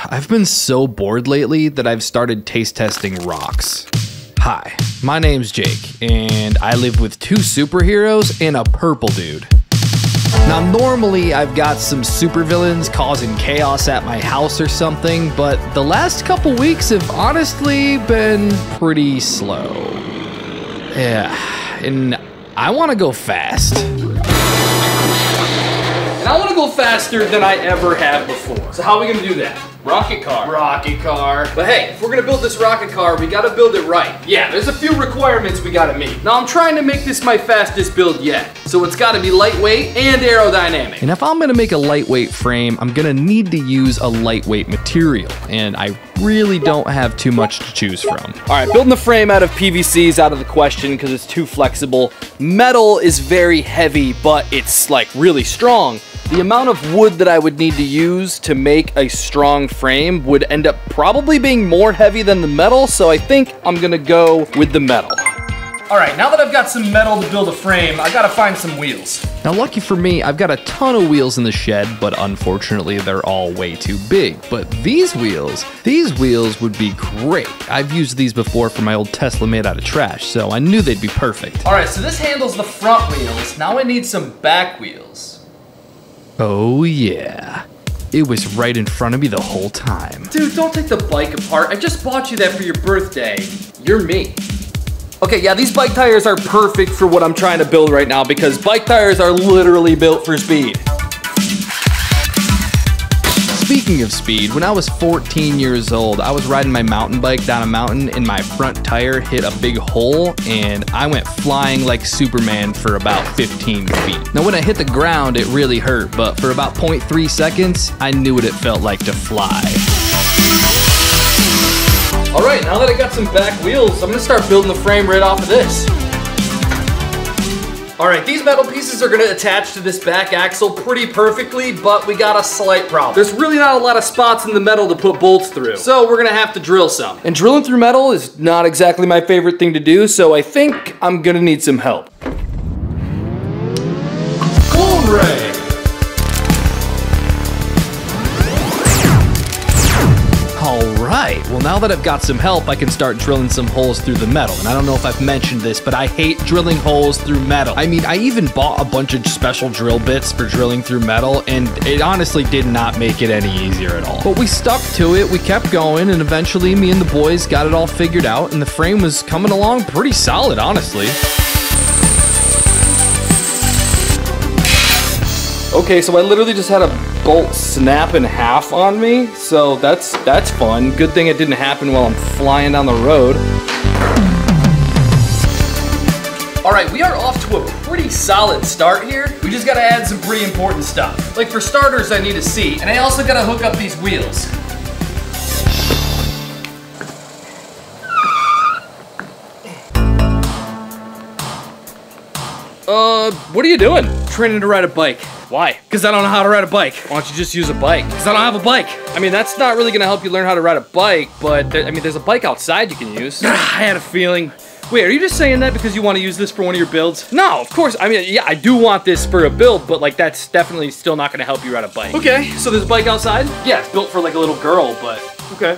I've been so bored lately that I've started taste testing rocks. Hi, my name's Jake, and I live with 2 superheroes and a purple dude. Now normally I've got some supervillains causing chaos at my house or something, but the last couple weeks have honestly been pretty slow. Yeah, and I want to go fast. And I want to go faster than I ever have before. So how are we gonna do that? Rocket car. Rocket car. But hey, if we're gonna build this rocket car, we gotta build it right. Yeah, there's a few requirements we gotta meet. Now I'm trying to make this my fastest build yet. So it's gotta be lightweight and aerodynamic. And if I'm gonna make a lightweight frame, I'm gonna need to use a lightweight material. And I really don't have too much to choose from. All right, building the frame out of PVC is out of the question because it's too flexible. Metal is very heavy, but it's like really strong. The amount of wood that I would need to use to make a strong frame would end up probably being more heavy than the metal, so I think I'm gonna go with the metal. All right, now that I've got some metal to build a frame, I gotta find some wheels. Now lucky for me, I've got a ton of wheels in the shed, but unfortunately they're all way too big. But these wheels would be great. I've used these before for my old Tesla made out of trash, so I knew they'd be perfect. All right, so this handles the front wheels. Now I need some back wheels. Oh yeah, it was right in front of me the whole time. Dude, don't take the bike apart. I just bought you that for your birthday. You're me. Okay, yeah, these bike tires are perfect for what I'm trying to build right now because bike tires are literally built for speed. Speaking of speed, when I was 14 years old, I was riding my mountain bike down a mountain and my front tire hit a big hole and I went flying like Superman for about 15 feet. Now when I hit the ground, it really hurt, but for about 0.3 seconds, I knew what it felt like to fly. All right, now that I got some back wheels, I'm gonna start building the frame right off of this. All right, these metal pieces are gonna attach to this back axle pretty perfectly, but we got a slight problem. There's really not a lot of spots in the metal to put bolts through, so we're gonna have to drill some. And drilling through metal is not exactly my favorite thing to do, so I think I'm gonna need some help. Cone ray! Alright, well now that I've got some help, I can start drilling some holes through the metal. And I don't know if I've mentioned this, but I hate drilling holes through metal. I mean, I even bought a bunch of special drill bits for drilling through metal, and it honestly did not make it any easier at all. But we stuck to it, we kept going, and eventually me and the boys got it all figured out, and the frame was coming along pretty solid, honestly. Okay, so I literally just had a bolt snap in half on me, so that's fun. Good thing it didn't happen while I'm flying down the road. All right, we are off to a pretty solid start here. We just gotta add some pretty important stuff. Like for starters, I need a seat, and I also gotta hook up these wheels. What are you doing? Training to ride a bike. Why? Because I don't know how to ride a bike. Why don't you just use a bike? Because I don't have a bike. I mean, that's not really gonna help you learn how to ride a bike, but I mean, there's a bike outside you can use. I had a feeling. Wait, are you just saying that because you want to use this for one of your builds? No, of course. I mean, yeah, I do want this for a build, but like that's definitely still not gonna help you ride a bike. Okay, so there's a bike outside? Yeah, it's built for like a little girl, but okay.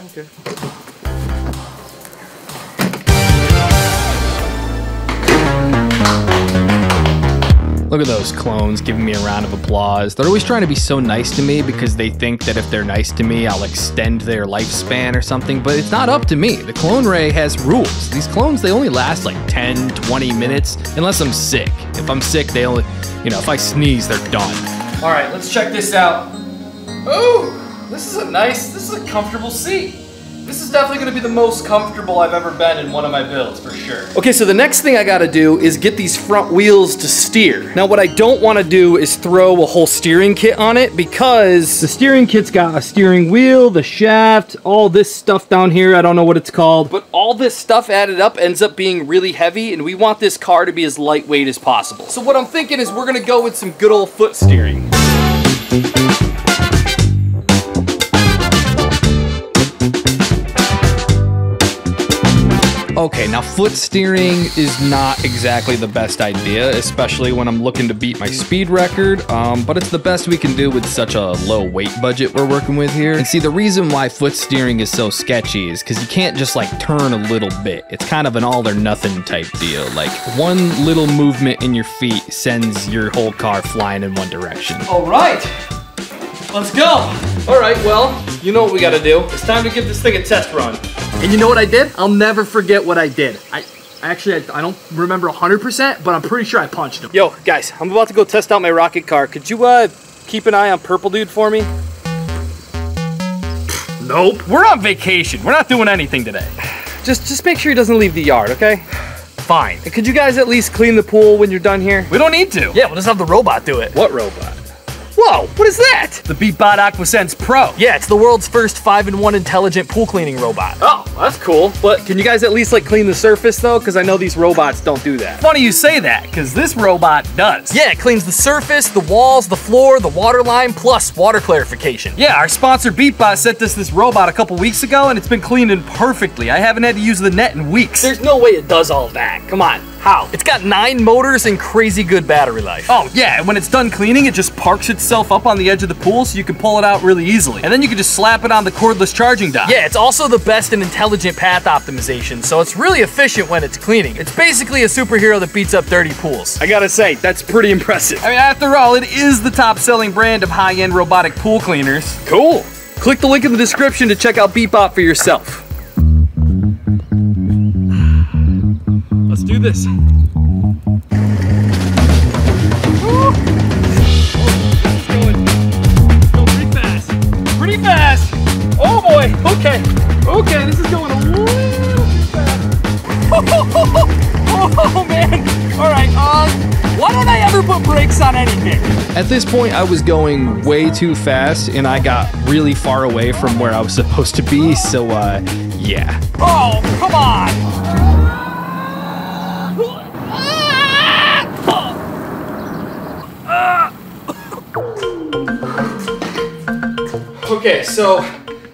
Look at those clones giving me a round of applause. They're always trying to be so nice to me because they think that if they're nice to me, I'll extend their lifespan or something, but it's not up to me. The clone ray has rules. These clones, they only last like 10, 20 minutes, unless I'm sick. If I'm sick, they only, you know, if I sneeze, they're done. All right, let's check this out. Oh, this is a comfortable seat. This is definitely gonna be the most comfortable I've ever been in one of my builds, for sure. Okay, so the next thing I gotta do is get these front wheels to steer. Now, what I don't wanna do is throw a whole steering kit on it because the steering kit's got a steering wheel, the shaft, all this stuff down here, I don't know what it's called. But all this stuff added up ends up being really heavy, and we want this car to be as lightweight as possible. So what I'm thinking is we're gonna go with some good old foot steering. Okay, now foot steering is not exactly the best idea, especially when I'm looking to beat my speed record, but it's the best we can do with such a low weight budget we're working with here. And see, the reason why foot steering is so sketchy is because you can't just like turn a little bit. It's kind of an all or nothing type deal. Like one little movement in your feet sends your whole car flying in one direction. All right, let's go. All right, well, you know what we gotta do. It's time to give this thing a test run. And you know what I did? I'll never forget what I did. I don't remember 100%, but I'm pretty sure I punched him. Yo, guys, I'm about to go test out my rocket car. Could you keep an eye on Purple Dude for me? Nope. We're on vacation. We're not doing anything today. Just make sure he doesn't leave the yard, okay? Fine. And could you guys at least clean the pool when you're done here? We don't need to. Yeah, we'll just have the robot do it. What robot? Whoa, what is that? The Beatbot AquaSense Pro. Yeah, it's the world's first 5-in-1 intelligent pool cleaning robot. Oh, that's cool. But can you guys at least like clean the surface though? Because I know these robots don't do that. Funny you say that, because this robot does. Yeah, it cleans the surface, the walls, the floor, the water line, plus water clarification. Yeah, our sponsor Beatbot sent us this robot a couple weeks ago and it's been cleaning perfectly. I haven't had to use the net in weeks. There's no way it does all that. Come on. How? It's got 9 motors and crazy good battery life. Oh yeah, and when it's done cleaning, it just parks itself up on the edge of the pool so you can pull it out really easily. And then you can just slap it on the cordless charging dock. Yeah, it's also the best in intelligent path optimization, so it's really efficient when it's cleaning. It's basically a superhero that beats up dirty pools. I gotta say, that's pretty impressive. I mean, after all, it is the top-selling brand of high-end robotic pool cleaners. Cool. Click the link in the description to check out Beatbot for yourself. Let's do this. Pretty fast. Oh boy. Okay. Okay, this is going a little too fast. Oh man. All right. Why don't I ever put brakes on anything? At this point, I was going way too fast, and I got really far away from where I was supposed to be. So, yeah. Oh, come on. Okay, so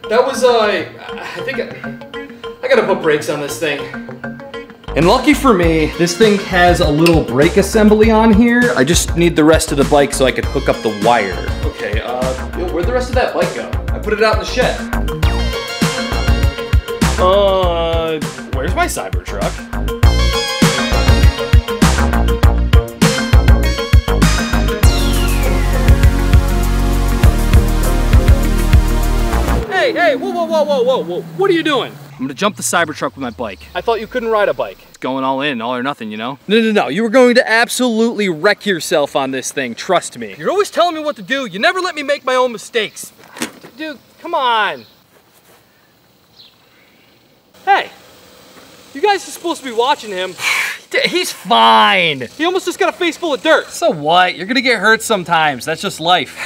that was, I think I gotta put brakes on this thing. And lucky for me, this thing has a little brake assembly on here. I just need the rest of the bike so I could hook up the wire. Okay, where'd the rest of that bike go? I put it out in the shed. Where's my Cybertruck? Hey, whoa, what are you doing? I'm gonna jump the Cybertruck with my bike. I thought you couldn't ride a bike. It's going all in, all or nothing, you know? No, you were going to absolutely wreck yourself on this thing, trust me. You're always telling me what to do, you never let me make my own mistakes. Dude, come on. Hey, you guys are supposed to be watching him. He's fine. He almost just got a face full of dirt. So what? You're gonna get hurt sometimes, that's just life.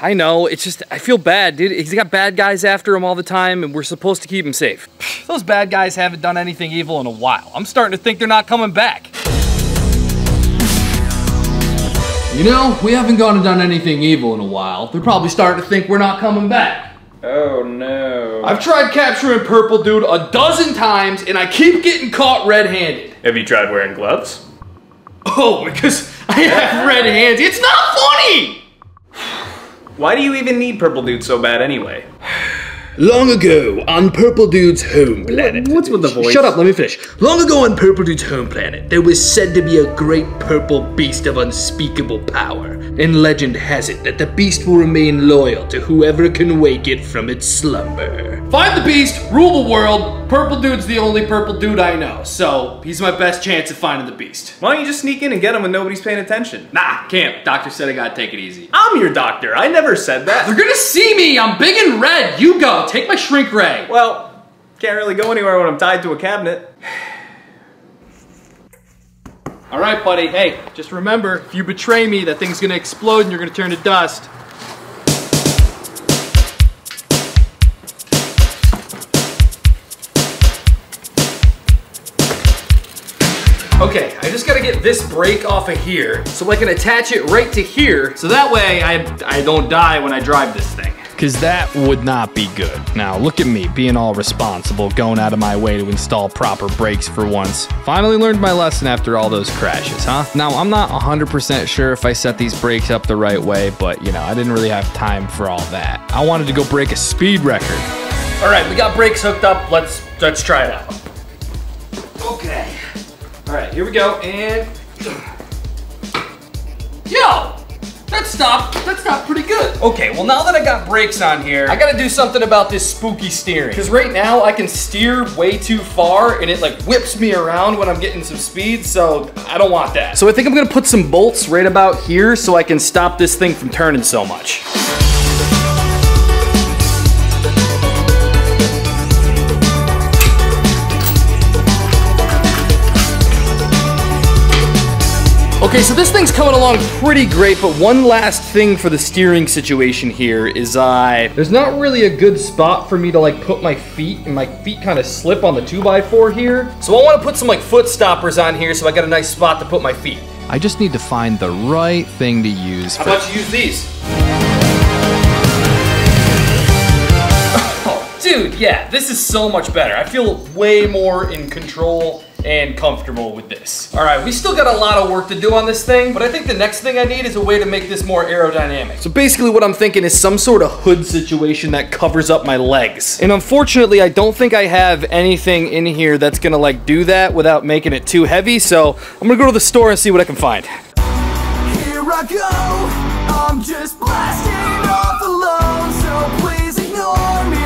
I know, it's just, I feel bad, dude. He's got bad guys after him all the time, and we're supposed to keep him safe. Those bad guys haven't done anything evil in a while. I'm starting to think they're not coming back. You know, we haven't gone and done anything evil in a while. They're probably starting to think we're not coming back. Oh no. I've tried capturing Purple Dude a dozen times, and I keep getting caught red-handed. Have you tried wearing gloves? Oh, because I have red hands. It's not funny! Why do you even need Purple Dude so bad anyway? Long ago, on Purple Dude's home planet. What's with the voice? Shut up, let me finish. Long ago on Purple Dude's home planet, there was said to be a great purple beast of unspeakable power. And legend has it that the beast will remain loyal to whoever can wake it from its slumber. Find the beast, rule the world. Purple Dude's the only Purple Dude I know, so he's my best chance at finding the beast. Why don't you just sneak in and get him when nobody's paying attention? Nah, can't. Doctor said I gotta take it easy. I'm your doctor. I never said that. They're gonna see me. I'm big and red. You go. Take my shrink ray. Well, can't really go anywhere when I'm tied to a cabinet. All right, buddy. Hey, just remember, if you betray me, that thing's gonna explode and you're gonna turn to dust. Okay, I just gotta get this brake off of here so I can attach it right to here so that way I don't die when I drive this thing. because that would not be good. Now, look at me, being all responsible, going out of my way to install proper brakes for once. Finally learned my lesson after all those crashes, huh? Now, I'm not 100% sure if I set these brakes up the right way, but, you know, I didn't really have time for all that. I wanted to go break a speed record. All right, we got brakes hooked up. Let's try it out. Okay. All right, here we go, and... Yo! That stopped pretty good. Okay, well now that I got brakes on here, I gotta do something about this spooky steering. Because right now I can steer way too far and it like whips me around when I'm getting some speed, so I don't want that. So I think I'm gonna put some bolts right about here so I can stop this thing from turning so much. Okay, so this thing's coming along pretty great, but one last thing for the steering situation here is there's not really a good spot for me to like put my feet, and my feet kind of slip on the 2x4 here. So I want to put some like foot stoppers on here so I got a nice spot to put my feet. I just need to find the right thing to use. How about you use these? Oh, dude, yeah, this is so much better. I feel way more in control and comfortable with this. All right, we still got a lot of work to do on this thing, but I think the next thing I need is a way to make this more aerodynamic. So basically what I'm thinking is some sort of hood situation that covers up my legs. And unfortunately, I don't think I have anything in here that's gonna like do that without making it too heavy, so I'm gonna go to the store and see what I can find. Here I go, I'm just blasting off alone, so please ignore me.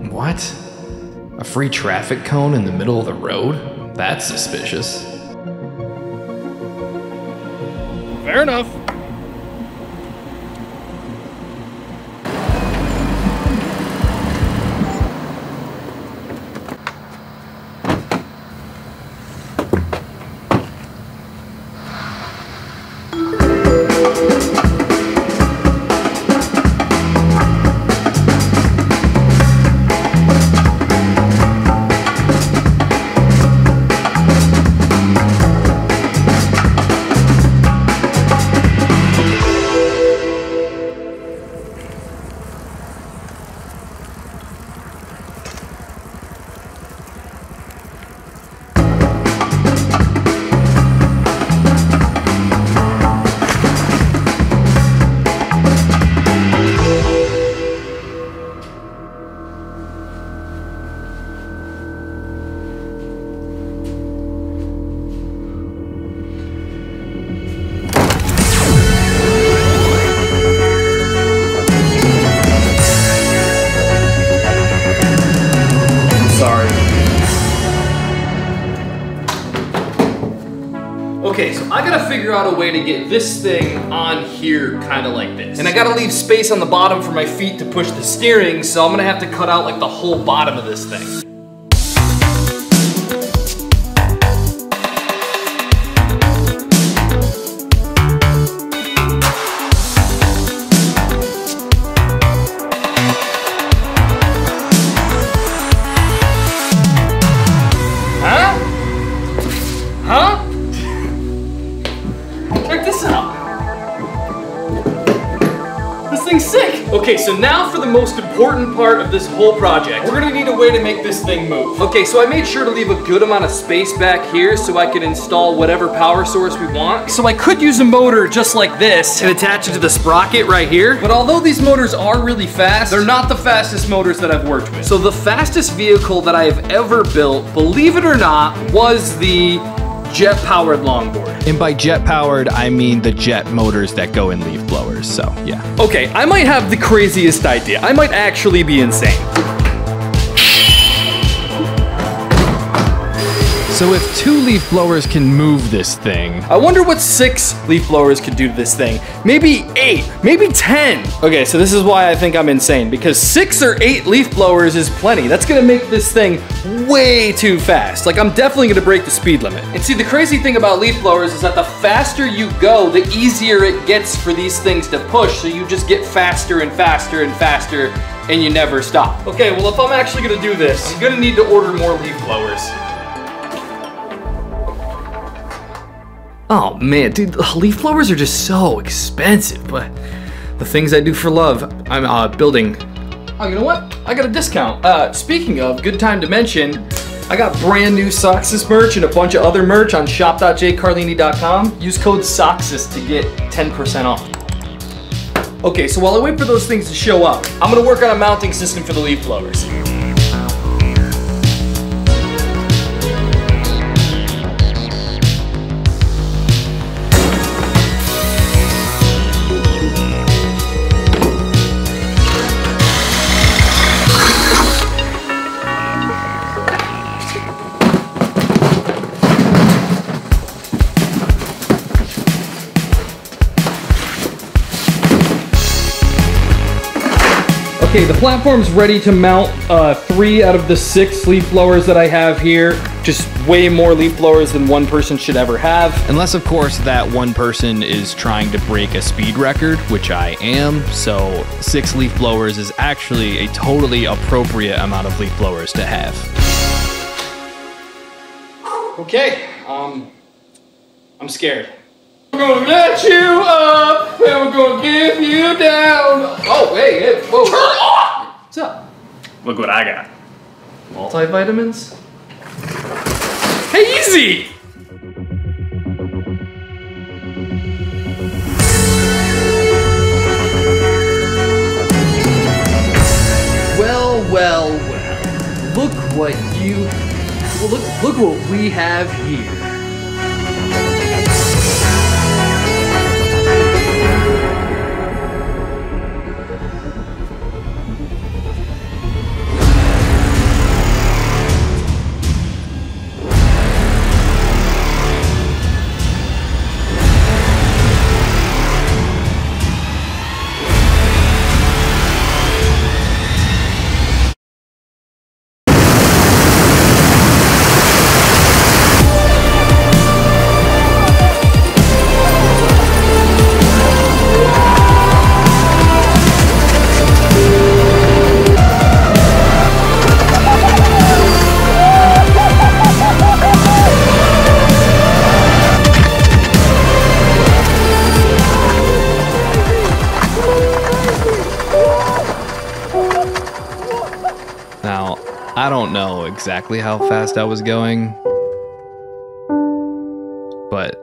What? A free traffic cone in the middle of the road? That's suspicious. Fair enough. Okay, so I gotta figure out a way to get this thing on here kind of like this. And I gotta leave space on the bottom for my feet to push the steering, so I'm gonna have to cut out like the whole bottom of this thing. Sick. Okay, so now for the most important part of this whole project. We're gonna need a way to make this thing move. Okay, so I made sure to leave a good amount of space back here so I can install whatever power source we want. So I could use a motor just like this and attach it to the sprocket right here. But although these motors are really fast, they're not the fastest motors that I've worked with. So the fastest vehicle that I have ever built, believe it or not, was the jet-powered longboard. And by jet-powered, I mean the jet motors that go in leaf blowers, so yeah. Okay, I might have the craziest idea. I might actually be insane. So if 2 leaf blowers can move this thing, I wonder what 6 leaf blowers could do to this thing. Maybe 8, maybe 10. Okay, so this is why I think I'm insane, because 6 or 8 leaf blowers is plenty. That's gonna make this thing way too fast. Like, I'm definitely gonna break the speed limit. And see, the crazy thing about leaf blowers is that the faster you go, the easier it gets for these things to push, so you just get faster and faster and faster, and you never stop. Okay, well, if I'm actually gonna do this, I'm gonna need to order more leaf blowers. Oh man, dude, leaf blowers are just so expensive, but the things I do for love, I'm building. Oh, you know what? I got a discount. Speaking of, good time to mention, I got brand new Soxus merch and a bunch of other merch on shop.jcarlini.com. Use code SOXUS to get 10% off. Okay, so while I wait for those things to show up, I'm gonna work on a mounting system for the leaf blowers. Okay, the platform's ready to mount 3 out of the 6 leaf blowers that I have here. Just way more leaf blowers than one person should ever have. Unless, of course, that one person is trying to break a speed record, which I am. So 6 leaf blowers is actually a totally appropriate amount of leaf blowers to have. Okay, I'm scared. We're gonna let you up, and we're gonna give you down. Oh, hey, whoa. Turn off! What's up? Look what I got. Multivitamins? Hey, easy! Well. Look what we have here. Now, I don't know exactly how fast I was going, but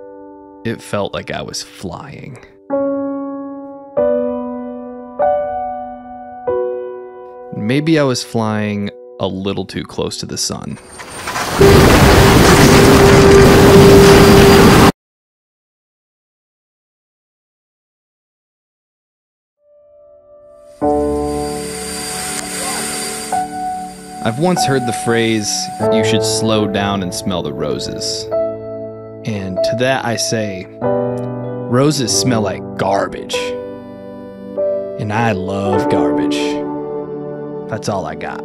it felt like I was flying. Maybe I was flying a little too close to the sun. I've once heard the phrase, you should slow down and smell the roses. And to that I say, roses smell like garbage. And I love garbage. That's all I got.